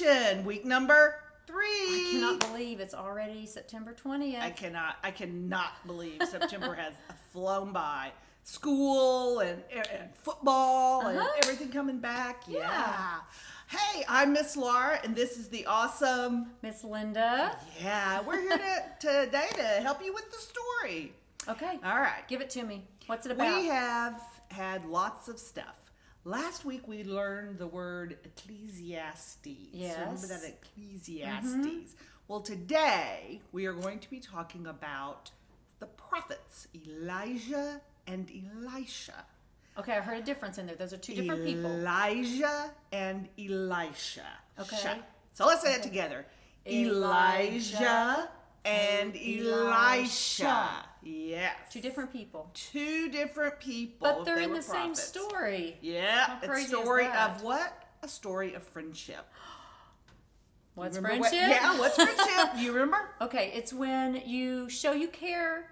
Reflection, week number 3. I cannot believe it's already September 20th. I cannot believe September has flown by. School and football and everything coming back. Yeah. Hey, I'm Miss Laura, and this is the awesome Miss Linda. Yeah, we're here today to help you with the story. Okay. All right. Give it to me. What's it about? We have had lots of stuff. Last week we learned the word Ecclesiastes. Yes. Remember that Ecclesiastes. Well, today we are going to be talking about the prophets, Elijah and Elisha. Okay, I heard a difference in there. Those are two different people. Elijah and Elisha. Okay. So let's say it together. Elijah and Elisha. Yes. Two different people. Two different people. But they're in the prophets. same story. Yeah. How crazy a story is that? of what? A story of friendship. What's Remember friendship? what's friendship? You remember? Okay, it's when you show you care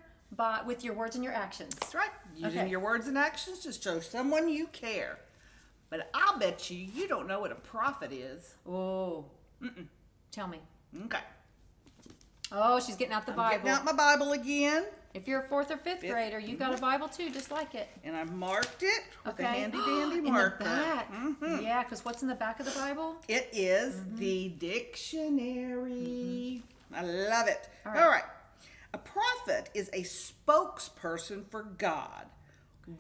with your words and your actions. That's right. Using your words and actions to show someone you care. But I'll bet you don't know what a prophet is. Oh. Tell me. Okay. Oh, she's getting out the Bible. Getting out my Bible again. If you're a 4th or 5th grader, you've got a Bible too, just like it. And I've marked it with a handy dandy in marker. the back. Yeah, because what's in the back of the Bible? It is the dictionary. I love it. All All right. right. A prophet is a spokesperson for God,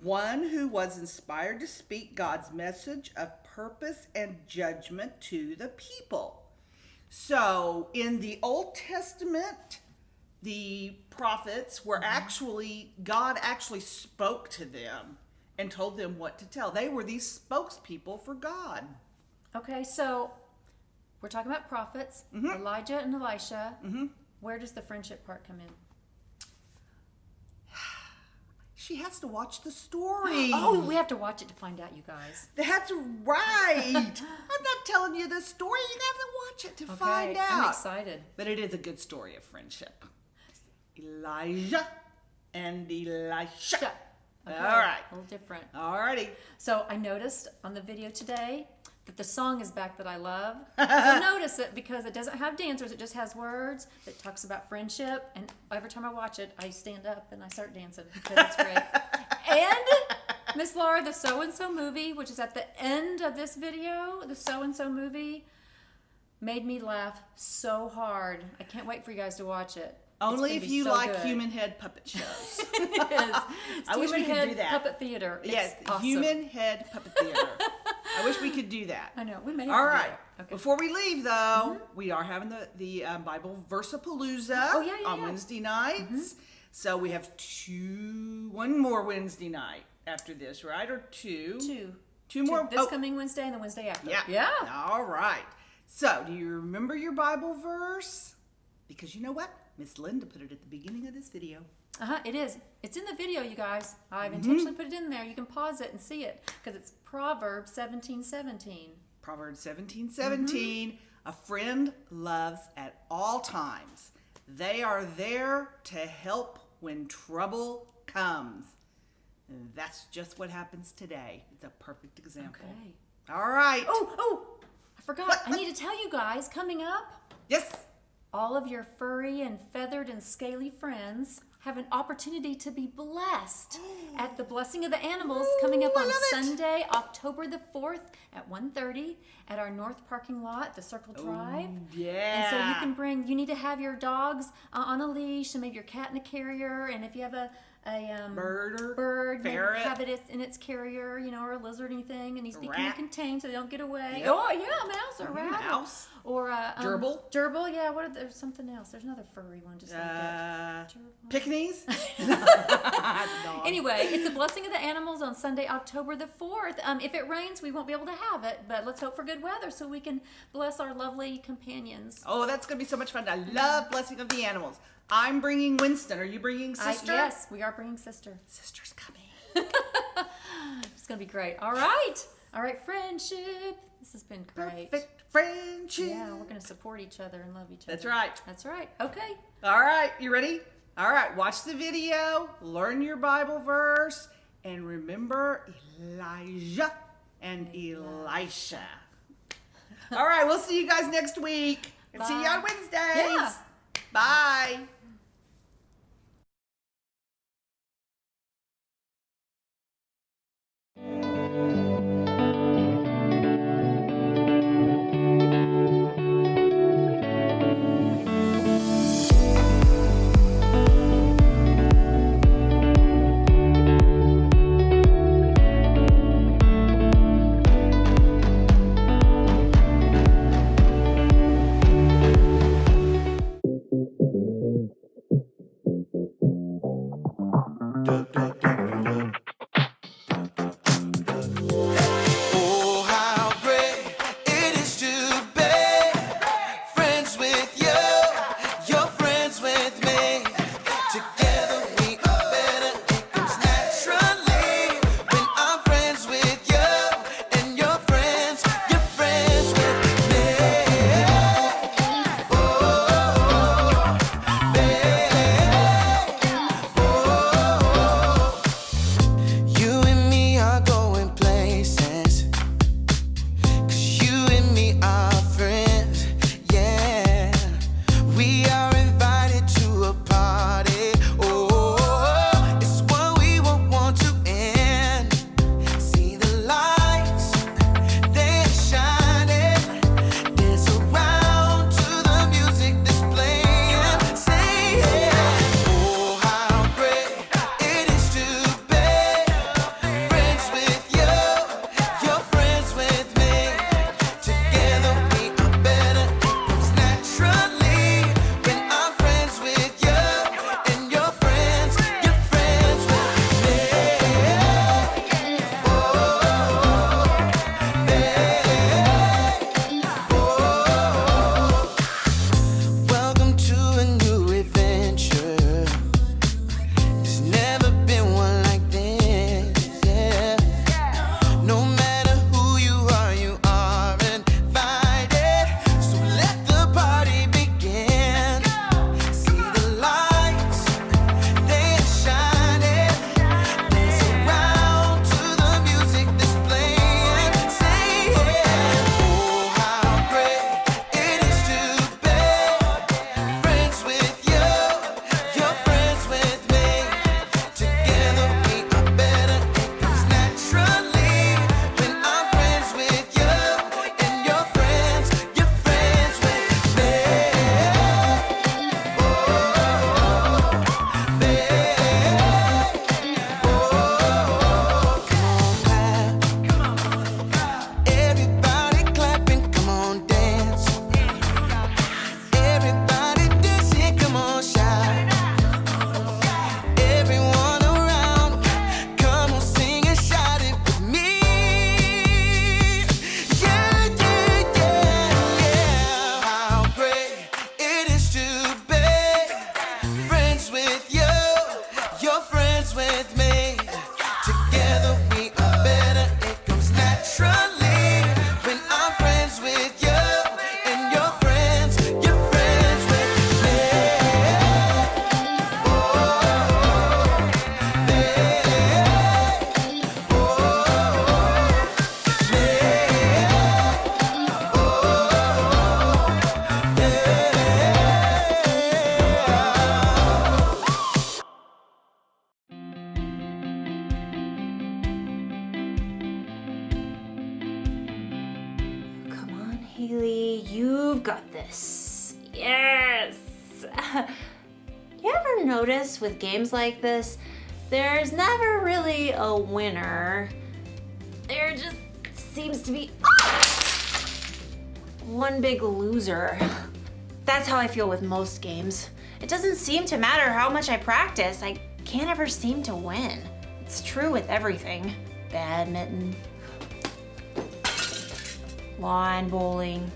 one who was inspired to speak God's message of purpose and judgment to the people. So in the Old Testament, the prophets were God actually spoke to them and told them what to tell. They were these spokespeople for God. Okay, so we're talking about prophets, Elijah and Elisha. Where does the friendship part come in? She has to watch the story. Oh, we have to watch it to find out, you guys. That's right. I'm not telling you the story. You have to watch it to find out. I'm excited. But it is a good story of friendship. Elijah and Elisha. Okay, All right. A little different. All righty. So I noticed on the video today that the song is back that I love. You'll notice it because it doesn't have dancers. It just has words that talks about friendship. And every time I watch it, I stand up and I start dancing because it's great. And Miss Laura, the so-and-so movie, which is at the end of this video, the so-and-so movie, made me laugh so hard. I can't wait for you guys to watch it. Only if you like good. human head puppet shows. It is. It's I wish we could do that. Puppet theater. It's Yes, awesome. human head puppet theater. I wish we could do that. I know. We may have All to do right. that. Okay. Before we leave, though, we are having the Bible Versapalooza on Wednesday nights. So we have one more Wednesday night after this, right? Or two? Two more. This coming Wednesday and the Wednesday after. Yeah. All right. So do you remember your Bible verse? Because you know what? Miss Linda put it at the beginning of this video. It is. It's in the video, you guys. I've intentionally put it in there. You can pause it and see it because it's Proverbs 17:17. Proverbs 17:17. A friend loves at all times. They are there to help when trouble comes. And that's just what happens today. It's a perfect example. Okay. All right. Oh, I forgot. I need to tell you guys, coming up, Yes. all of your furry and feathered and scaly friends have an opportunity to be blessed at the Blessing of the Animals coming up I on love it. Sunday, October the 4th at 1:30 at our north parking lot, the Circle Drive. Yeah. And so you need to have your dogs on a leash and maybe your cat in a carrier. And if you have a bird, maybe ferret. have it in its carrier, or a lizard or anything, and needs to be Rat. contained so they don't get away. Yep. Oh, yeah, a mouse or a rat. Mouse. Or Gerbil. Gerbil, yeah. There's something else. There's another furry one just like that. Gerbil. Pekingese. Anyway, it's the Blessing of the Animals on Sunday, October the 4th. If it rains, we won't be able to have it, but let's hope for good weather so we can bless our lovely companions. Oh, that's going to be so much fun. I love Blessing of the Animals. I'm bringing Winston. Are you bringing Sister? Yes, we are bringing Sister. Sister's coming. It's going to be great. All right, friendship. This has been great. Perfect friendship. Yeah, we're going to support each other and love each other. That's right. That's right. Okay. All right, you ready? All right, watch the video, learn your Bible verse, and remember Elijah and Elisha. All right, we'll see you guys next week. And see you on Wednesdays. Yeah. Bye. Oh, how great it is to be friends with you. You're friends with me. Together we are better. It comes naturally when I'm friends with you and you're friends with me. Oh, babe. You and me are going places. 'Cause you and me are friends, yeah. We are invited to a party. Oh, it's what we would want to end. See the lights, they're shining. Dance around to the music that's playing. Say yeah. Oh, how great it is to be friends with you. You're friends with me. Together we are better. It comes naturally when I'm friends with you and you're friends with me. Welcome to a new adventure. There's never been one like this, yeah. No matter who you are invited. So let the party begin. See the lights, they're shining. Dance around to the music that's playing. Say yeah. Oh, how great it is to be friends with you. You're friends with me. Together we are better. It comes naturally when I'm friends with you and you're friends with me. Everybody clapping, come on dance. Everybody dancing, come on shout. Everyone around, come on sing and shout it with me. Yeah, yeah, yeah, yeah. How great it is to be friends with you. You're friends with me. Together we are better. It comes naturally when I'm friends with you and you're friends with me. Come on, Haley, you've got this. Yes! You ever notice with games like this, there's never really a winner. There just seems to be one big loser. That's how I feel with most games. It doesn't seem to matter how much I practice, I can't ever seem to win. It's true with everything. Badminton, lawn bowling,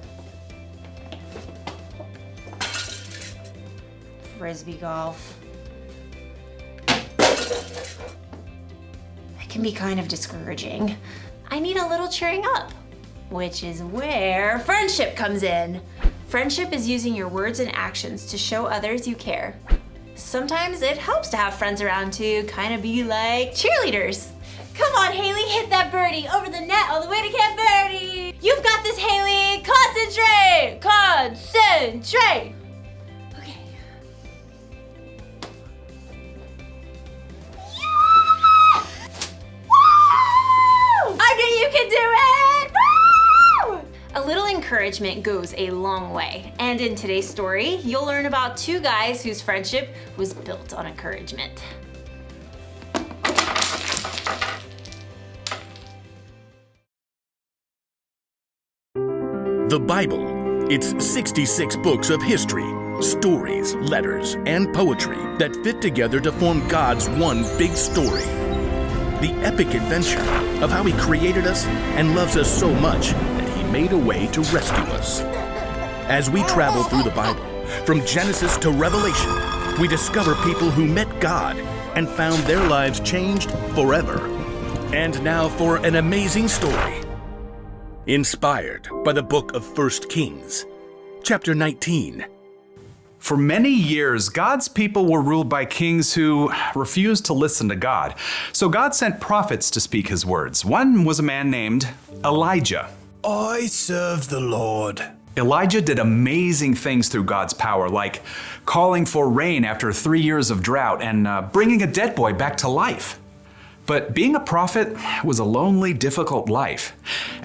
frisbee golf. It can be kind of discouraging. I need a little cheering up, which is where friendship comes in. Friendship is using your words and actions to show others you care. Sometimes it helps to have friends around to kind of be like cheerleaders. Come on, Haley, hit that birdie over the net all the way to Camp Verde. You've got this, Haley. Come on, Concentrate! Concentrate! Okay. Yeah! Woo! Okay, you can do it! Woo! A little encouragement goes a long way. And in today's story, you'll learn about two guys whose friendship was built on encouragement. The Bible. It's 66 books of history, stories, letters, and poetry that fit together to form God's one big story. The epic adventure of how He created us and loves us so much that He made a way to rescue us. As we travel through the Bible, from Genesis to Revelation, we discover people who met God and found their lives changed forever. And now for an amazing story. Inspired by the book of 1 Kings, chapter 19. For many years, God's people were ruled by kings who refused to listen to God. So God sent prophets to speak His words. One was a man named Elijah. I serve the Lord. Elijah did amazing things through God's power, like calling for rain after 3 years of drought and bringing a dead boy back to life. But being a prophet was a lonely, difficult life.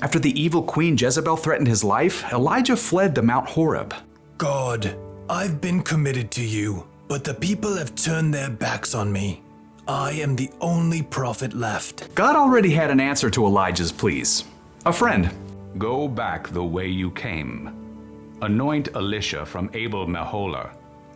After the evil queen Jezebel threatened his life, Elijah fled to Mount Horeb. God, I've been committed to you, but the people have turned their backs on me. I am the only prophet left. God already had an answer to Elijah's pleas. A friend. Go back the way you came. Anoint Elisha from Abel Meholah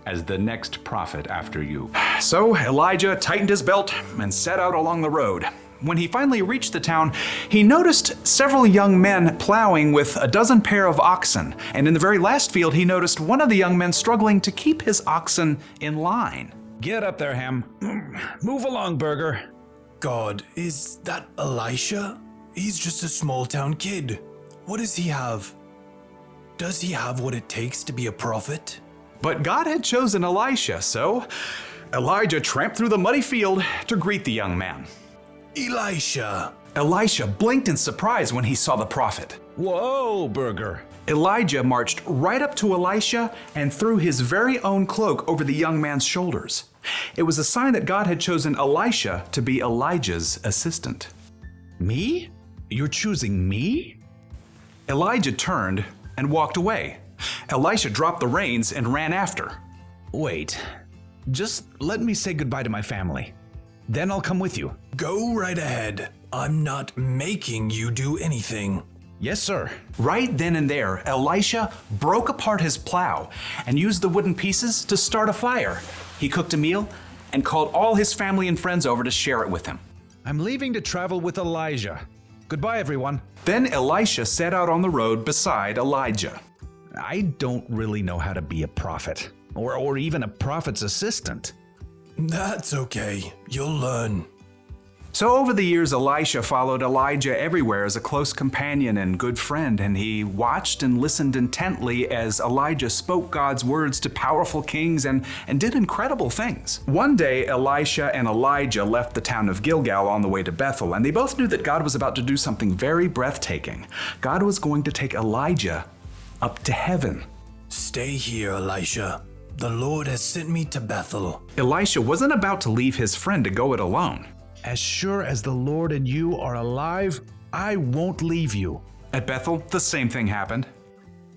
as the next prophet after you. So Elijah tightened his belt and set out along the road. When he finally reached the town, he noticed several young men plowing with a dozen pair of oxen. And in the very last field, he noticed one of the young men struggling to keep his oxen in line. Get up there, Ham. Move along, Burger. God, is that Elisha? He's just a small town kid. What does he have? Does he have what it takes to be a prophet? But God had chosen Elisha, so Elijah tramped through the muddy field to greet the young man. Elisha. Elisha blinked in surprise when he saw the prophet. Whoa, Burger. Elijah marched right up to Elisha and threw his very own cloak over the young man's shoulders. It was a sign that God had chosen Elisha to be Elijah's assistant. Me? You're choosing me? Elijah turned and walked away. Elisha dropped the reins and ran after. Wait, just let me say goodbye to my family. Then I'll come with you. Go right ahead. I'm not making you do anything. Yes, sir. Right then and there, Elisha broke apart his plow and used the wooden pieces to start a fire. He cooked a meal and called all his family and friends over to share it with him. I'm leaving to travel with Elijah. Goodbye, everyone. Then Elisha set out on the road beside Elijah. I don't really know how to be a prophet, or even a prophet's assistant. That's okay. You'll learn. So over the years, Elisha followed Elijah everywhere as a close companion and good friend, and he watched and listened intently as Elijah spoke God's words to powerful kings and did incredible things. One day, Elisha and Elijah left the town of Gilgal on the way to Bethel, and they both knew that God was about to do something very breathtaking. God was going to take Elijah up to heaven. Stay here, Elisha. The Lord has sent me to Bethel. Elisha wasn't about to leave his friend to go it alone. As sure as the Lord and you are alive, I won't leave you. At Bethel, the same thing happened.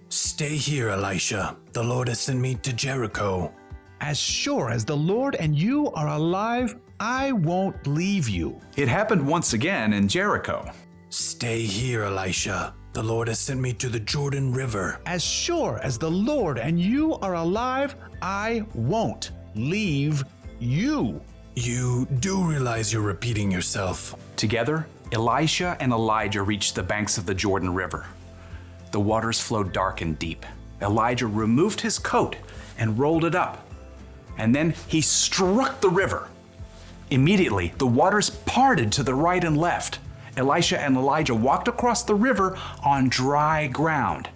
Stay here, Elisha. The Lord has sent me to Jericho. As sure as the Lord and you are alive, I won't leave you. It happened once again in Jericho. Stay here, Elisha. The Lord has sent me to the Jordan River. As sure as the Lord and you are alive, I won't leave you. You do realize you're repeating yourself. Together, Elisha and Elijah reached the banks of the Jordan River. The waters flowed dark and deep. Elijah removed his coat and rolled it up. And then he struck the river. Immediately, the waters parted to the right and left. Elisha and Elijah walked across the river on dry ground.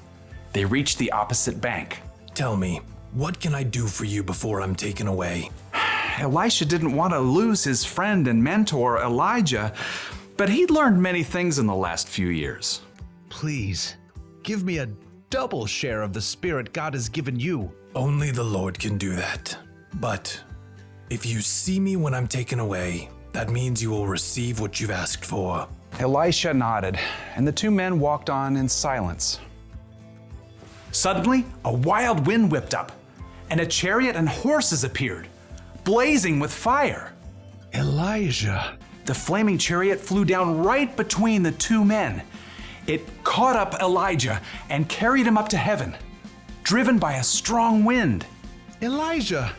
They reached the opposite bank. Tell me, what can I do for you before I'm taken away? Elisha didn't want to lose his friend and mentor, Elijah, but he'd learned many things in the last few years. Please, give me a double share of the Spirit God has given you. Only the Lord can do that. But if you see me when I'm taken away, that means you will receive what you've asked for. Elisha nodded, and the two men walked on in silence. Suddenly, a wild wind whipped up, and a chariot and horses appeared, blazing with fire. Elijah. The flaming chariot flew down right between the two men. It caught up Elijah and carried him up to heaven, driven by a strong wind. Elijah,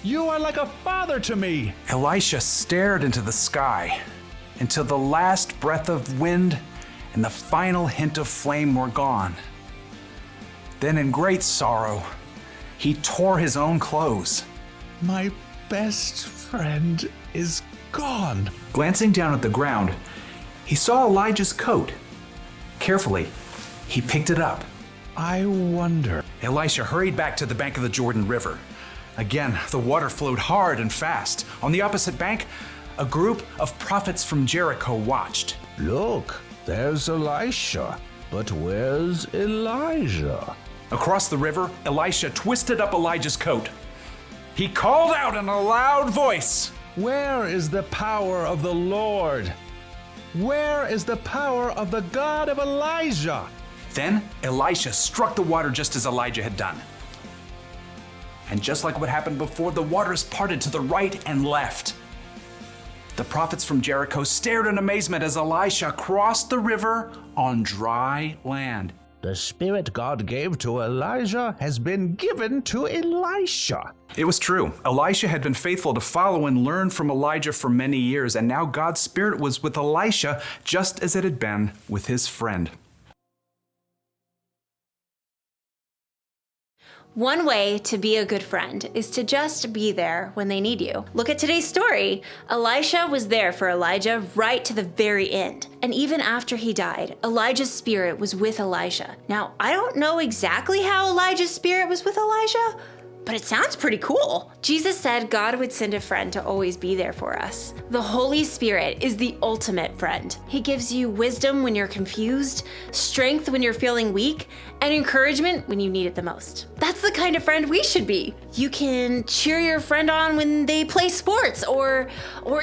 you are like a father to me. Elisha stared into the sky until the last breath of wind and the final hint of flame were gone. Then, in great sorrow, he tore his own clothes. My best friend is gone. Glancing down at the ground, he saw Elijah's coat. Carefully, he picked it up. I wonder. Elisha hurried back to the bank of the Jordan River. Again, the water flowed hard and fast. On the opposite bank, a group of prophets from Jericho watched. Look, there's Elisha. But where's Elijah? Across the river, Elisha twisted up Elijah's coat. He called out in a loud voice, Where is the power of the Lord? Where is the power of the God of Elijah? Then Elisha struck the water just as Elijah had done. And just like what happened before, the waters parted to the right and left. The prophets from Jericho stared in amazement as Elisha crossed the river on dry land. The Spirit God gave to Elijah has been given to Elisha. It was true. Elisha had been faithful to follow and learn from Elijah for many years, and now God's Spirit was with Elisha just as it had been with his friend. One way to be a good friend is to just be there when they need you. Look at today's story. Elisha was there for Elijah right to the very end. And even after he died, Elijah's spirit was with Elisha. Now, I don't know exactly how Elijah's spirit was with Elijah, but it sounds pretty cool. Jesus said God would send a friend to always be there for us. The Holy Spirit is the ultimate friend. He gives you wisdom when you're confused, strength when you're feeling weak, and encouragement when you need it the most. That's the kind of friend we should be. You can cheer your friend on when they play sports, or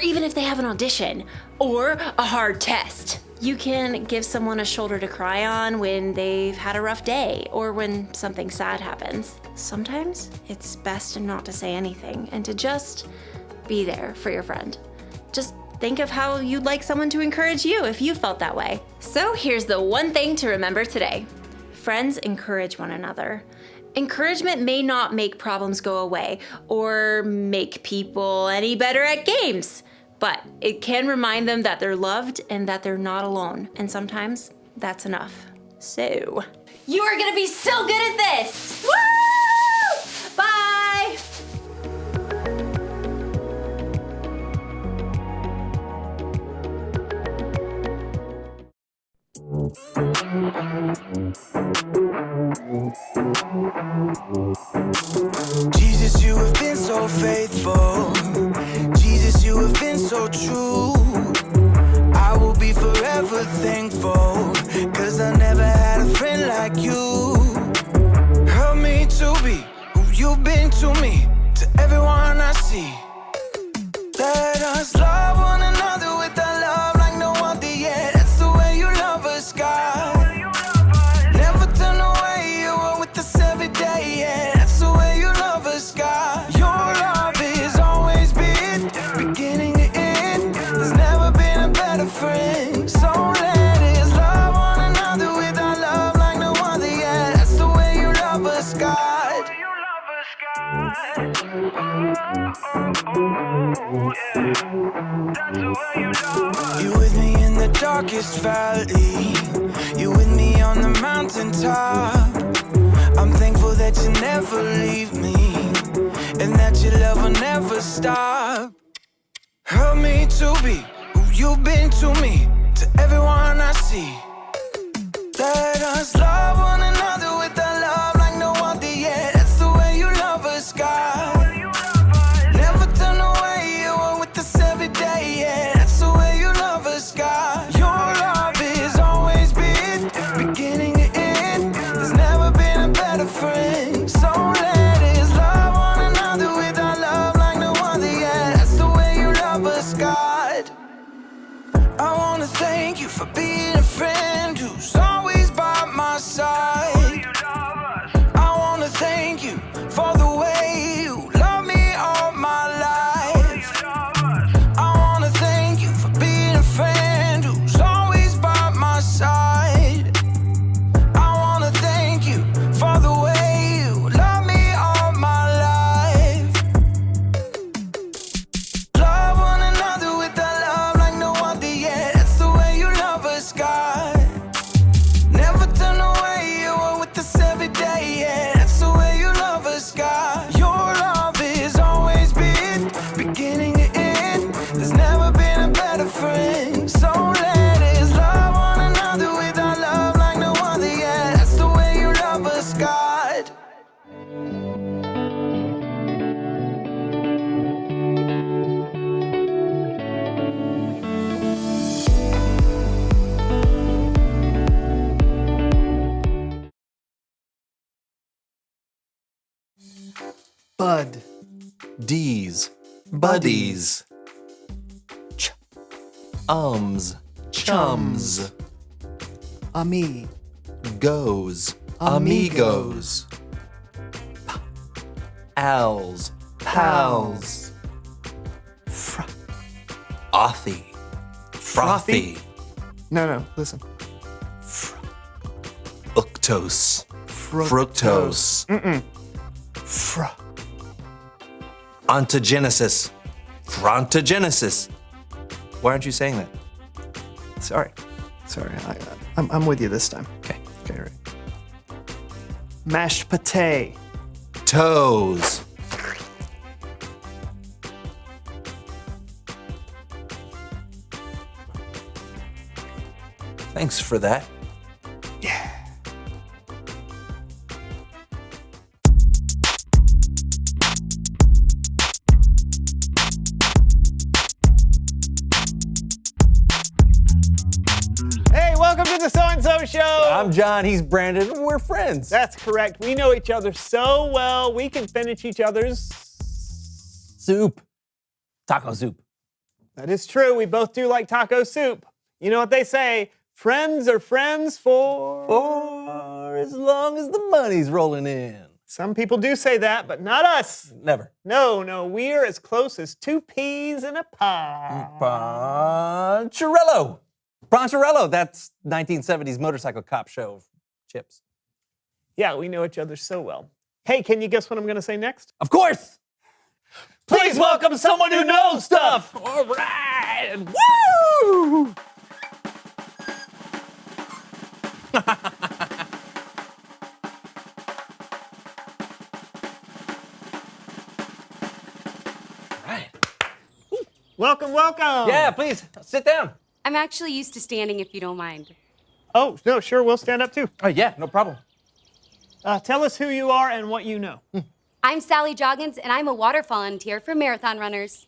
even if they have an audition, or a hard test. You can give someone a shoulder to cry on when they've had a rough day, or when something sad happens. Sometimes it's best not to say anything and to just be there for your friend. Just think of how you'd like someone to encourage you if you felt that way. So here's the one thing to remember today. Friends encourage one another. Encouragement may not make problems go away or make people any better at games, but it can remind them that they're loved and that they're not alone. And sometimes that's enough. So, you are gonna be so good at this! Woo! Bye! Jesus, you have been so faithful. Jesus, you have been so true. I will be forever thankful, 'cause I never had a friend like you. Help me to be who you've been to me, to everyone I see. Let us love one another with a love like no other yet. That's the way you love us, God. Never turn away, you are with us every day, yeah. That's the way you love us, God. Your love is always been beginning to end. There's never been a better friend. So let us love one another with our love like no other, yeah. That's the way you love us, God. You with me in the darkest valley. You with me on the mountaintop. I'm thankful that you never leave me, and that your love will never stop. Help me to be who you've been to me, to everyone I see. Let us love one another with a love like no other, yeah. That's the way you love us, God. Never turn away, you are with us every day, yeah. That's the way you love us, God. Your love is always been beginning to end. There's never Bud. D's. Buddies. Chums. Ami. Goes. Amigos. Als. Pals. Frothy. Frothy. No, listen. Fructose. Fructose. Ontogenesis. Frontogenesis. Why aren't you saying that? Sorry. I'm with you this time. Okay, right. Mashed pate. Toes. Thanks for that. Hey, welcome to the So-and-So Show. I'm John, he's Brandon, and we're friends. That's correct. We know each other so well, we can finish each other's Soup. Taco soup. That is true. We both do like taco soup. You know what they say, friends are friends For as long as the money's rolling in. Some people do say that, but not us. Never. No, we're as close as two peas in a pod. Poncherello. Poncherello, that's 1970s motorcycle cop show. Chips. Yeah, we know each other so well. Hey, can you guess what I'm going to say next? Of course. Please welcome someone who knows stuff. All right. Woo! Welcome. Yeah, please, sit down. I'm actually used to standing if you don't mind. Oh, no, sure, we'll stand up too. Oh, yeah, no problem. Tell us who you are and what you know. I'm Sally Joggins, and I'm a water volunteer for marathon runners.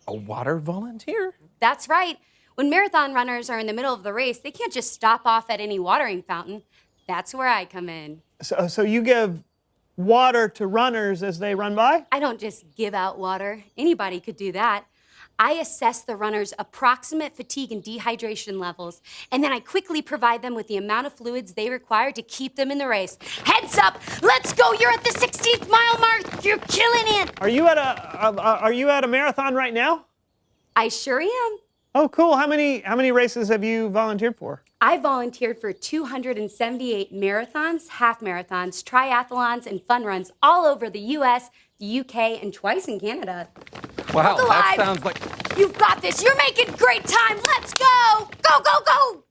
A water volunteer? That's right. When marathon runners are in the middle of the race, they can't just stop off at any watering fountain. That's where I come in. So you give water to runners as they run by? I don't just give out water. Anybody could do that. I assess the runners' approximate fatigue and dehydration levels, and then I quickly provide them with the amount of fluids they require to keep them in the race. Heads up! Let's go! You're at the 16th mile mark! You're killing it! Are you at a marathon right now? I sure am. Oh, cool. How many races have you volunteered for? I volunteered for 278 marathons, half marathons, triathlons, and fun runs all over the U.S., the UK, and twice in Canada. Wow, Look alive. that sounds like... You've got this. You're making great time. Let's go. Go, go, go.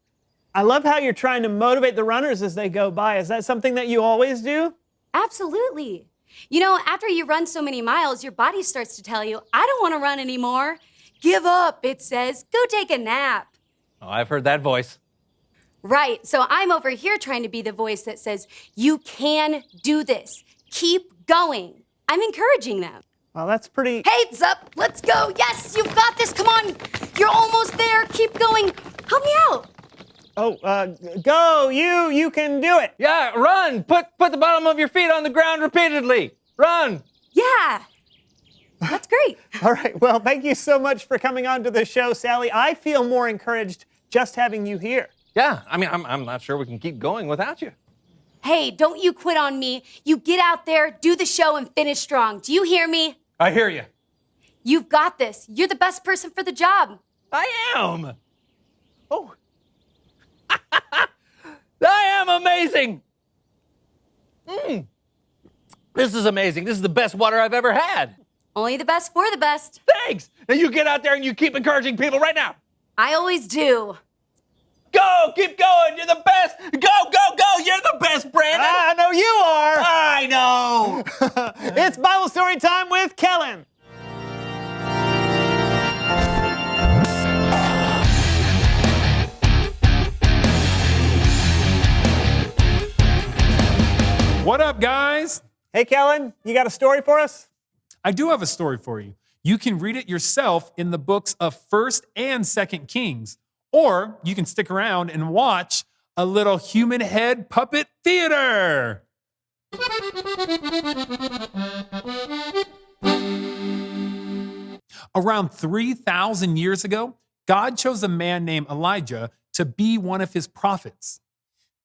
I love how you're trying to motivate the runners as they go by. Is that something that you always do? Absolutely. You know, after you run so many miles, your body starts to tell you, I don't want to run anymore. Give up, it says. Go take a nap. Oh, I've heard that voice. Right. So I'm over here trying to be the voice that says, you can do this. Keep going. I'm encouraging them. Well, that's pretty... Heads up. Let's go. Yes, you've got this. Come on. You're almost there. Keep going. Help me out. Oh, go. You can do it. Yeah, run. Put the bottom of your feet on the ground repeatedly. Run. Yeah. That's great. All right. Well, thank you so much for coming on to the show, Sally. I feel more encouraged just having you here. Yeah, I mean, I'm not sure we can keep going without you. Hey, don't you quit on me. You get out there, do the show, and finish strong. Do you hear me? I hear you. You've got this. You're the best person for the job. I am. Oh. I am amazing. This is amazing. This is the best water I've ever had. Only the best for the best. Thanks. Now you get out there and you keep encouraging people right now. I always do. Go, keep going. You're the best. Go, go, go. You're the best, Brandon. I know you are. I know. It's Bible story time with Kellen. What up, guys? Hey, Kellen, you got a story for us? I do have a story for you. You can read it yourself in the books of 1st and 2nd Kings, or you can stick around and watch a little human head puppet theater. Around 3,000 years ago, God chose a man named Elijah to be one of his prophets.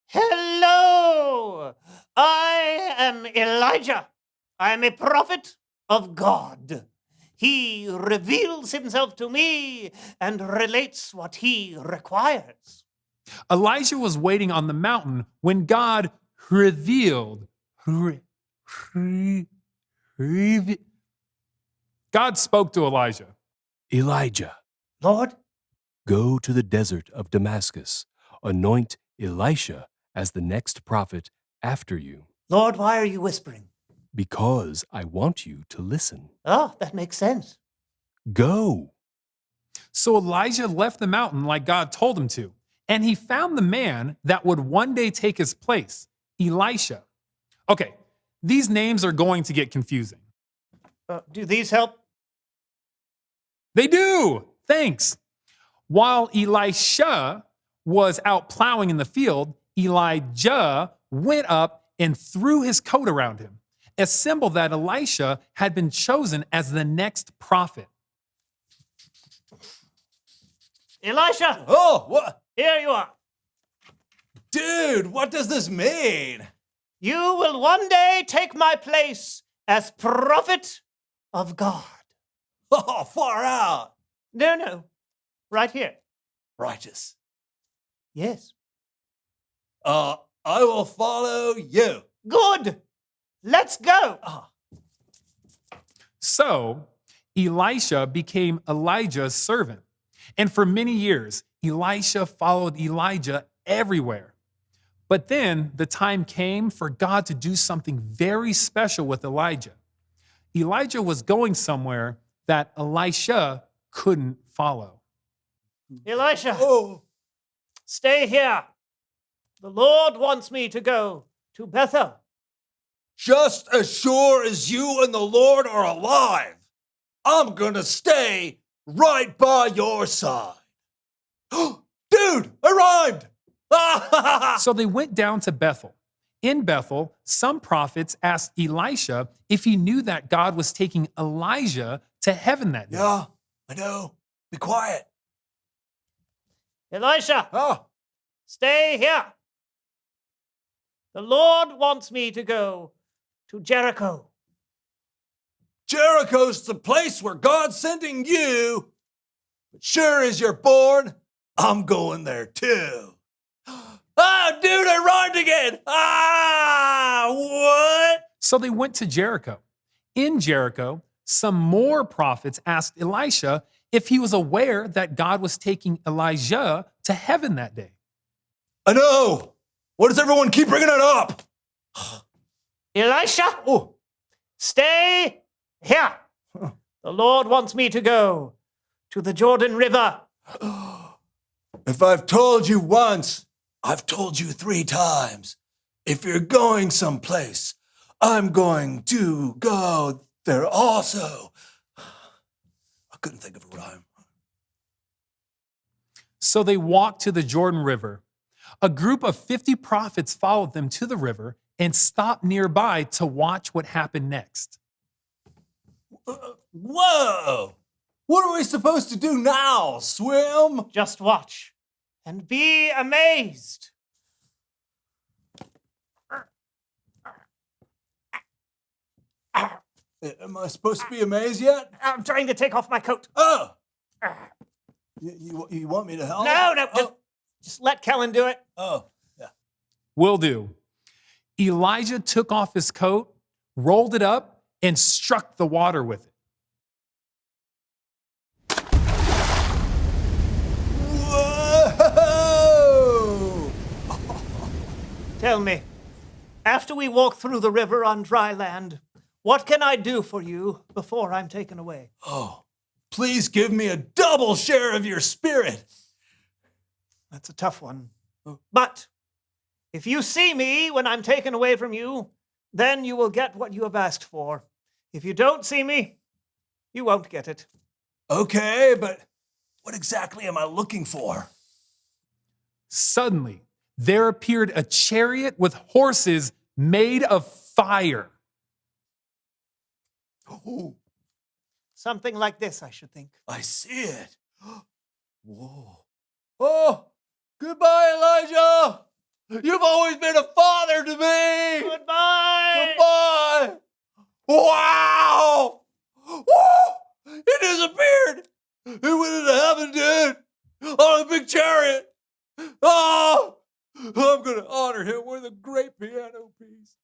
Hello! I am Elijah. I am a prophet of God. He reveals himself to me and relates what he requires. Elijah was waiting on the mountain when God revealed. God spoke to Elijah. Elijah, Lord, go to the desert of Damascus. Anoint Elisha as the next prophet after you. Lord, why are you whispering? Because I want you to listen. Oh, that makes sense. Go. So Elijah left the mountain like God told him to, and he found the man that would one day take his place, Elisha. Okay, these names are going to get confusing. Do these help? They do. Thanks. While Elisha was out plowing in the field, Elijah went up and threw his coat around him, a symbol that Elisha had been chosen as the next prophet. Elisha! Oh, what? Here you are. Dude, what does this mean? You will one day take my place as prophet of God. Oh, far out. No. Right here. Righteous. Yes. I will follow you. Good. Let's go. So Elisha became Elijah's servant. And for many years, Elisha followed Elijah everywhere. But then the time came for God to do something very special with Elijah. Elijah was going somewhere that Elisha couldn't follow. Elisha, Oh, stay here. The Lord wants me to go to Bethel. just as sure as you and the Lord are alive, I'm gonna stay right by your side. Dude, I rhymed! So they went down to Bethel. In Bethel, some prophets asked Elisha if he knew that God was taking Elijah to heaven that day. Yeah, I know. Be quiet. Elisha, stay here. The Lord wants me to go to Jericho. Jericho's the place where God's sending you. But sure as you're born, I'm going there too. Ah, dude, I rhymed again. What? So they went to Jericho. In Jericho, some more prophets asked Elisha if he was aware that God was taking Elijah to heaven that day. I know. What does everyone keep bringing it up? Elisha, stay here. The Lord wants me to go to the Jordan River. If I've told you once, I've told you 3 times. If you're going someplace, I'm going to go there also. I couldn't think of a rhyme. So they walked to the Jordan River. A group of 50 prophets followed them to the river and stopped nearby to watch what happened next. Whoa! What are we supposed to do now? Swim? Just watch and be amazed. Am I supposed to be amazed yet? I'm trying to take off my coat. Oh! You want me to help? No, just let Kellen do it. Oh, yeah. Will do. Elijah took off his coat, rolled it up, and struck the water with it. Whoa! Tell me, after we walk through the river on dry land, what can I do for you before I'm taken away? Oh, please give me a double share of your spirit. That's a tough one. But if you see me when I'm taken away from you, then you will get what you have asked for. If you don't see me, you won't get it. Okay, but what exactly am I looking for? Suddenly, there appeared a chariot with horses made of fire. Something like this, I should think. I see it. Whoa. Oh, goodbye, Elijah. You've always been a father to me. Goodbye. Goodbye. Wow. Woo! It disappeared. It went into heaven, dude. On a big chariot. Oh, I'm going to honor him with a great piano piece.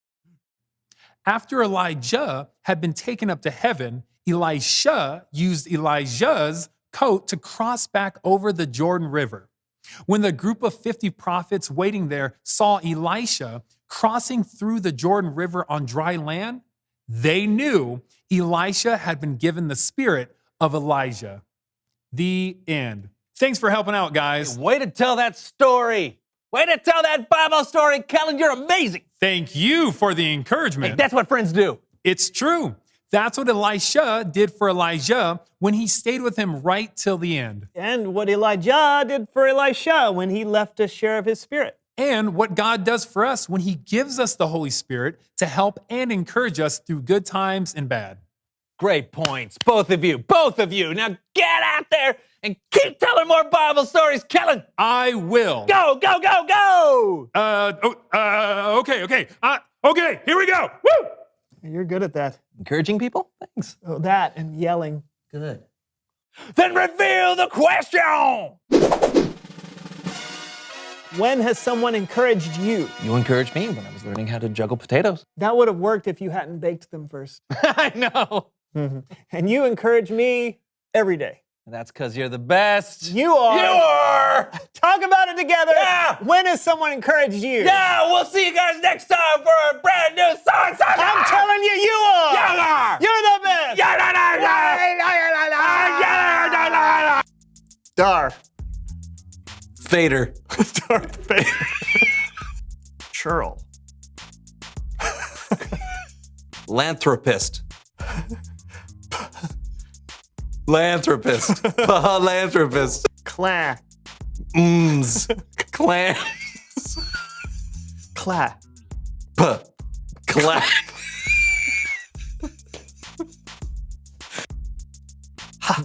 After Elijah had been taken up to heaven, Elisha used Elijah's coat to cross back over the Jordan River. When the group of 50 prophets waiting there saw Elisha crossing through the Jordan River on dry land, they knew Elisha had been given the spirit of Elijah. The end. Thanks for helping out, guys. Way to tell that story. Way to tell that Bible story, Kellen. You're amazing. Thank you for the encouragement. Hey, that's what friends do. It's true. That's what Elisha did for Elijah when he stayed with him right till the end. And what Elijah did for Elisha when he left a share of his spirit. And what God does for us when he gives us the Holy Spirit to help and encourage us through good times and bad. Great points, both of you. Now get out there and keep telling more Bible stories, Kellen. I will. Go, go, go, go. Okay. Okay, here we go. Woo! You're good at that. Encouraging people? Thanks. Oh, that and yelling. Good. Then reveal the question. When has someone encouraged you? You encouraged me when I was learning how to juggle potatoes. That would have worked if you hadn't baked them first. I know. And you encourage me every day. That's because you're the best. You are. You are. Talk about it together. Yeah. When has someone encouraged you? Yeah, we'll see you guys next time for a brand new song. I'm telling you, you are. You are. You're the best. Dar. Fader. Darth Vader. Churl. Lanthropist. Lanthropist. Lanthropist. Cla. Clan. Cla. Clan. Ha.